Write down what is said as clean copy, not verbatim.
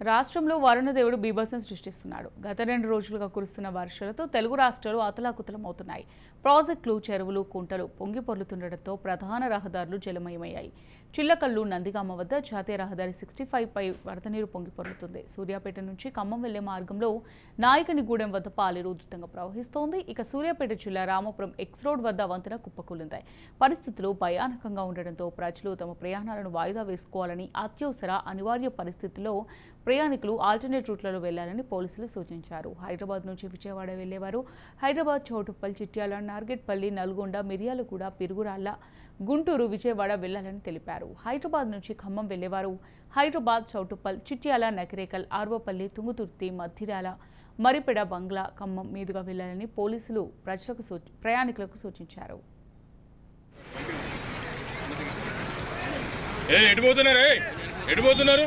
రాష్ట్రంలో వరుణదేవుడు బీభత్సం సృష్టిస్తున్నాడు. గత 2 రోజులుగా కురుస్తున్న వర్షాలతో తెలుగు రాష్ట్రాలు అతలాకుతలమవుతున్నాయి. ప్రాజెక్టులు, చెరువులు, కుంటలు పొంగి పొర్లుతుండటంతో ప్రధాన రహదారులు జలమయమయ్యాయి. చిల్లకల్లు, నందిగామ వద్ద జాతీయ రహదారి 65 పై వరద నీరు పొంగి పొర్లుతుంది. సూర్యాపేట నుంచి ఖమ్మం వెళ్లే మార్గంలో నాయకనిగూడెం వద్ద పాలేరు ఉధృతంగా ప్రవహిస్తోంది. ఇక సూర్యాపేట జిల్లా రామపురం ఎక్స్ రోడ్ వద్ద వంతెన కుప్పకూలింది. పరిస్థితులు భయానకంగా ఉండడంతో ప్రజలు తమ ప్రయాణాలను వాయిదా వేసుకోవాలని, అత్యవసర అనివార్య పరిస్థితుల్లో ప్రయాణికులు ఆల్టర్నేట్ రూట్లలో వెళ్లాలని పోలీసులు సూచించారు. హైదరాబాద్ నుంచి విజయవాడ వెళ్లేవారు హైదరాబాద్, చౌటుప్పల్, చిట్యాల, నార్గెట్పల్లి, నల్గొండ, మిర్యాలగూడ, పిరుగురాళ్ల, గుంటూరు, విజయవాడ వెళ్లాలని తెలిపారు. హైదరాబాద్ నుంచి ఖమ్మం వెళ్లేవారు హైదరాబాద్, చౌటుప్పల్, చిట్యాల, నకిరేకల్, ఆర్వపల్లి, తుంగతుర్తి, మద్దిరాల, మరిపెడ, బంగ్లా, ఖమ్మం మీదుగా వెళ్లాలని పోలీసులు ప్రయాణికులకు సూచించారు. ఎడిపోతున్నారు